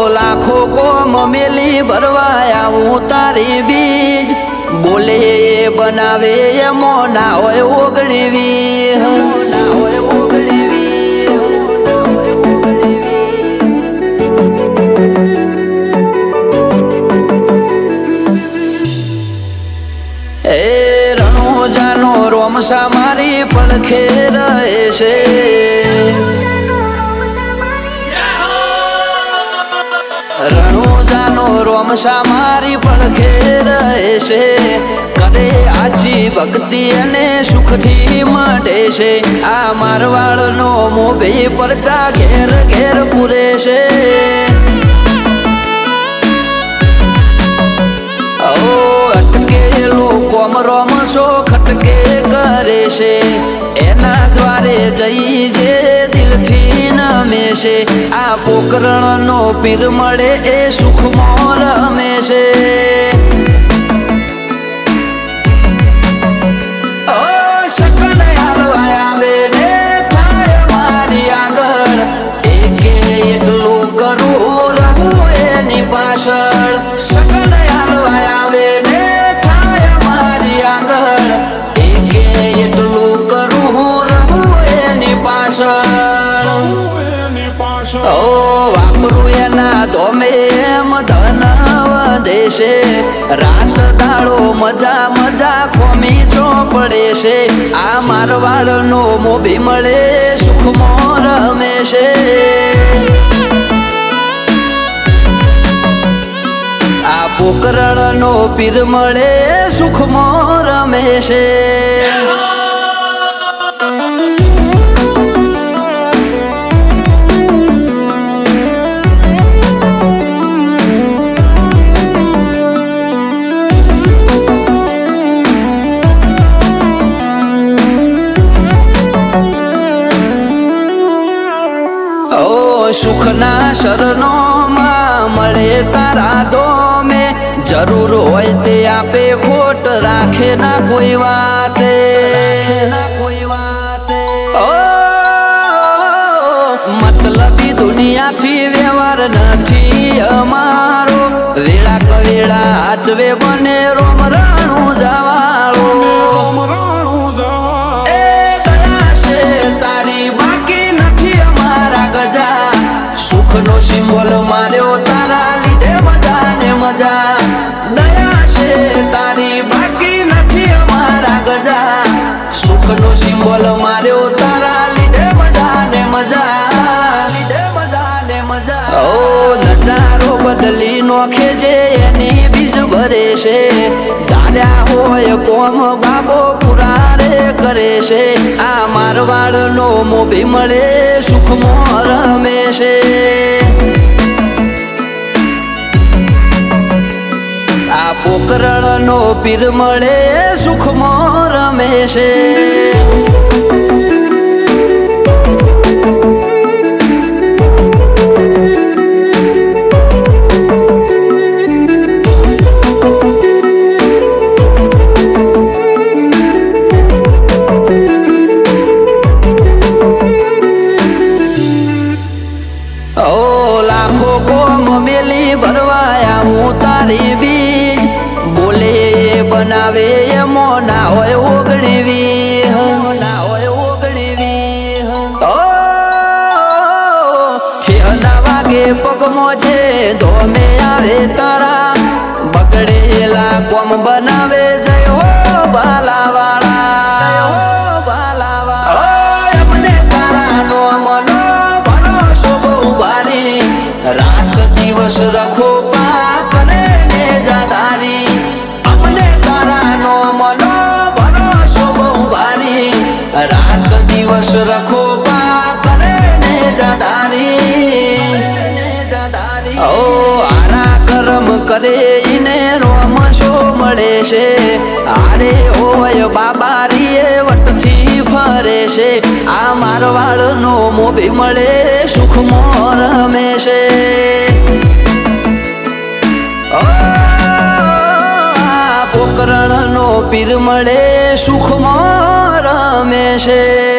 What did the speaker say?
લાખો કોમ મેલી ભરવાયા હું તારી બીજ બોલે એ બનાવે એમો ના હોય ઓગણીવી ના હોય ઓગણીવી એ રણોજાનો રોમસા મારી પડખે રહે છે રણોજાનો રોમસા મારી પડખે રહે છે કરે આજી ભક્તિ અને સુખથી મળે છે આ મારવાડનો મોભી પરચા ઘેર ઘેર પૂરે છે અટકેલો કોમ રોમસો ખટકે કરે છે એના દ્વારે જઈ જે દિલથી નમે છે આ પોકરણનો પીર મળે એ સુખમાં રમે છે સકન હાલવા આવે ને થાય મારી આગળ એકે એકલું કરું રહું એની પાછળ સકન હાલવા આવે ને થાય મારી આગળ એકે એકલું કરું રહું એની પાછળ વાપરું એના ધોમે એમ ધન વધે છે રાત દાડો મજા મજા ખોમી ચોપડે છે આ મારવાડનો મોભી મળે સુખમાં રમે છે આ પોકરણનો પીર મળે સુખમાં રમે છે સુખના શરણોમાં મળે તારા દોમે જરૂર હોય તે આપે ખોટ રાખે ના કોઈ વાતે મતલબી દુનિયાથી વ્યવહાર નથી અમારો વેળા કવેળા આચવે બને રોમ રાણું જવાળો સુખનો સિમ્બોલ માર્યો તારા લીધે મજા ને મજા દયા છે તારી બાકી નથી અમારા ગજા સુખનો સિમ્બોલ માર્યો તારા લીધે મજા ને મજા લીધે મજા ને મજા ઓ નજારો બદલી નોખે જે એની બીજ ભરે છે ધાર્યા હોય કોમ બાબો પુરારે કરે છે આ મારવાડનો મોભી મળે સુખમાં રમે છે આ પોકરણનો પીર મળે સુખમાં રમે છે લાખો કોમ મેલી ભરવાયા હું તારી બીજ બોલે એ બનાવે એમો ના હોય ઓગણીવી ના હોય ઓગણીવી ઠેહના વાગે પગમાં જે ધોમે આવે તારા બગડેલા કોમ બનાવે જય હો બાલાવાળા એમને તારા નો મનો ભરોસો બહુ ભારી રાત દિવસ રખો પા કરે ને જાધારી અમને તારા નો મનો ભરોસો બહુ ભારી રાત દિવસ રખો પા કરે ને જાધારી ઓ આરા કરમ કરે ઈને રોમશો મળે છે આરે હોય બાબારી એ વટથી ફરે છે આ મારવાડનો મોભી મળે સુખમાં રમે છે પોકરણનો પીર મળે સુખમાં રમે છે